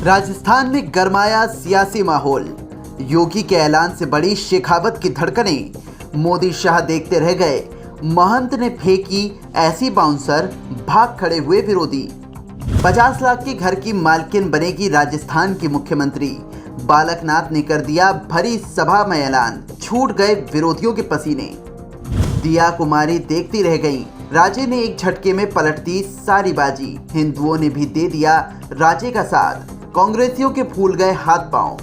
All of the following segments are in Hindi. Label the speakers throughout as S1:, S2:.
S1: राजस्थान में गरमाया सियासी माहौल। योगी के ऐलान से बड़ी शेखावत की धड़कनें। मोदी शाह देखते रह गए। महंत ने फेंकी ऐसी बाउंसर, भाग खड़े हुए विरोधी। 50 लाख के घर की मालकिन बनेगी राजस्थान की मुख्यमंत्री। बालकनाथ ने कर दिया भरी सभा में ऐलान। छूट गए विरोधियों के पसीने। दिया कुमारी देखती रह गई। राजे ने एक झटके में पलट दी सारी बाजी। हिंदुओं ने भी दे दिया राजे का साथ। कांग्रेसियों के फूल गए हाथ पांव।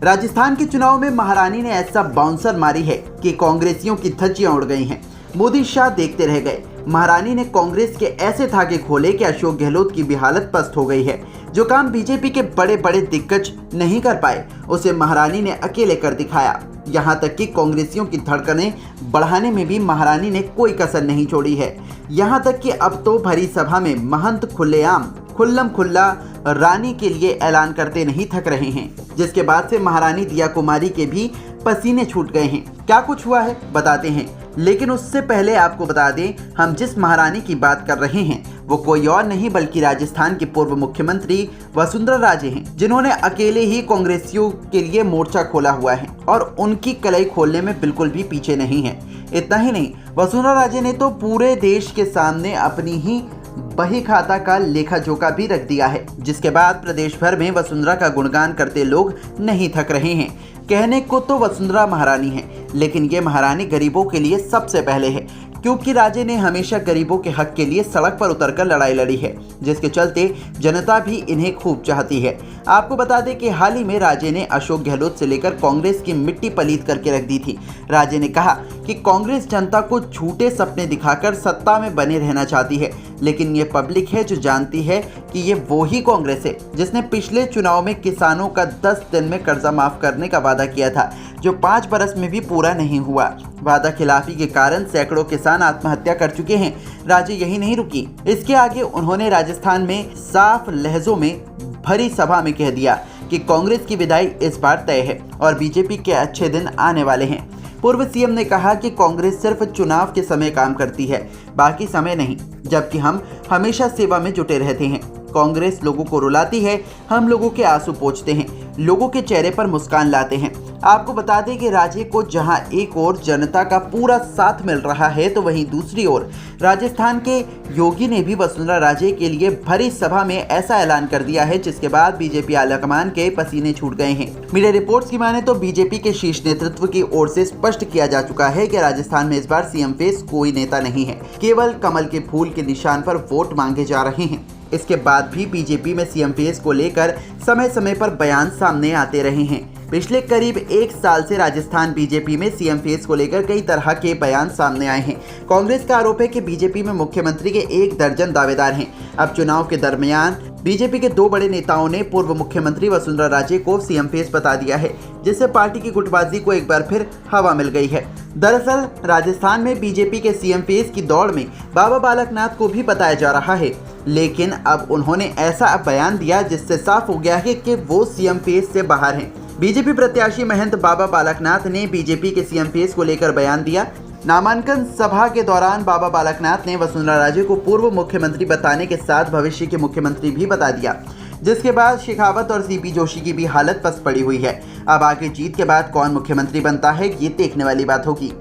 S1: राजस्थान के चुनाव में महारानी ने ऐसा बाउंसर मारी है कि कांग्रेसियों की धज्जियां उड़ गई हैं। मोदी शाह देखते रह गए। महारानी ने कांग्रेस के ऐसे धागे खोले कि अशोक गहलोत की भी हालत पस्त हो गई है। जो काम बीजेपी के बड़े बड़े दिग्गज नहीं कर पाए, उसे महारानी ने अकेले कर दिखाया। यहाँ तक कि कांग्रेसियों की धड़कनें बढ़ाने में भी महारानी ने कोई कसर नहीं छोड़ी है। यहाँ तक कि अब तो भरी सभा में महंत खुलेआम खुल्लम खुल्ला रानी के लिए ऐलान करते नहीं थक रहे हैं, जिसके बाद से महारानी दिया कुमारी के भी पसीने छूट गए हैं। क्या कुछ हुआ है बताते हैं, लेकिन उससे पहले आपको बता दें, हम जिस महारानी की बात कर रहे हैं वो कोई और नहीं बल्कि राजस्थान की पूर्व मुख्यमंत्री वसुंधरा राजे हैं, जिन्होंने अकेले ही कांग्रेसियों के लिए मोर्चा खोला हुआ है और उनकी कलाई खोलने में बिल्कुल भी पीछे नहीं है। इतना ही नहीं, वसुंधरा राजे ने तो पूरे देश के सामने अपनी ही बही खाता का लेखा जोखा भी रख दिया है, जिसके बाद प्रदेश भर में वसुंधरा का गुणगान करते लोग नहीं थक रहे हैं। कहने को तो वसुंधरा महारानी है, लेकिन ये महारानी गरीबों के लिए सबसे पहले है, क्योंकि राजे ने हमेशा गरीबों के हक के लिए सड़क पर उतरकर लड़ाई लड़ी है, जिसके चलते जनता भी इन्हें खूब चाहती है। आपको बता दें कि हाल ही में राजे ने अशोक गहलोत से लेकर कांग्रेस की मिट्टी पलीत करके रख दी थी। राजे ने कहा कि कांग्रेस जनता को झूठे सपने दिखाकर सत्ता में बने रहना चाहती है, लेकिन ये पब्लिक है जो जानती है कि ये वो ही कांग्रेस है जिसने पिछले चुनाव में किसानों का 10 दिन में कर्जा माफ करने का वादा किया था, जो 5 बरस में भी पूरा नहीं हुआ। वादा खिलाफी के कारण सैकड़ों किसान आत्महत्या कर चुके हैं। राजे यही नहीं रुकी, इसके आगे उन्होंने राजस्थान में साफ लहजों में भरी सभा में कह दिया कि कांग्रेस की विदाई इस बार तय है और बीजेपी के अच्छे दिन आने वाले हैं। पूर्व सीएम ने कहा कि कांग्रेस सिर्फ चुनाव के समय काम करती है, बाकी समय नहीं, जबकि हम हमेशा सेवा में जुटे रहते हैं। कांग्रेस लोगों को रुलाती है, हम लोगों के आंसू पोंछते हैं, लोगों के चेहरे पर मुस्कान लाते हैं। आपको बता दें कि राजे को जहां एक ओर जनता का पूरा साथ मिल रहा है, तो वहीं दूसरी ओर राजस्थान के योगी ने भी वसुंधरा राजे के लिए भरी सभा में ऐसा ऐलान कर दिया है, जिसके बाद बीजेपी आलाकमान के पसीने छूट गए हैं। मीडिया रिपोर्ट्स की माने तो बीजेपी के शीर्ष नेतृत्व की ओर से स्पष्ट किया जा चुका है कि राजस्थान में इस बार सीएम फेस कोई नेता नहीं है, केवल कमल के फूल के निशान पर वोट मांगे जा रहे हैं। इसके बाद भी बीजेपी में सीएम फेस को लेकर समय समय पर बयान सामने आते रहे हैं। पिछले करीब 1 साल से राजस्थान बीजेपी में सीएम फेस को लेकर कई तरह के बयान सामने आए हैं। कांग्रेस का आरोप है कि बीजेपी में मुख्यमंत्री के 1 दर्जन दावेदार हैं। अब चुनाव के दरमियान बीजेपी के 2 बड़े नेताओं ने पूर्व मुख्यमंत्री वसुंधरा राजे को सीएम फेस बता दिया है, जिससे पार्टी की गुटबाजी को एक बार फिर हवा मिल गई है। दरअसल राजस्थान में बीजेपी के सीएम फेस की दौड़ में बाबा बालकनाथ को भी बताया जा रहा है, लेकिन अब उन्होंने ऐसा बयान दिया जिससे साफ हो गया है कि वो सीएम फेस से बाहर हैं। बीजेपी प्रत्याशी महंत बाबा बालकनाथ ने बीजेपी के सीएम फेस को लेकर बयान दिया। नामांकन सभा के दौरान बाबा बालकनाथ ने वसुंधरा राजे को पूर्व मुख्यमंत्री बताने के साथ भविष्य के मुख्यमंत्री भी बता दिया, जिसके बाद शेखावत और सीपी जोशी की भी हालत पस्त पड़ी हुई है। अब आगे जीत के बाद कौन मुख्यमंत्री बनता है, ये देखने वाली बात होगी।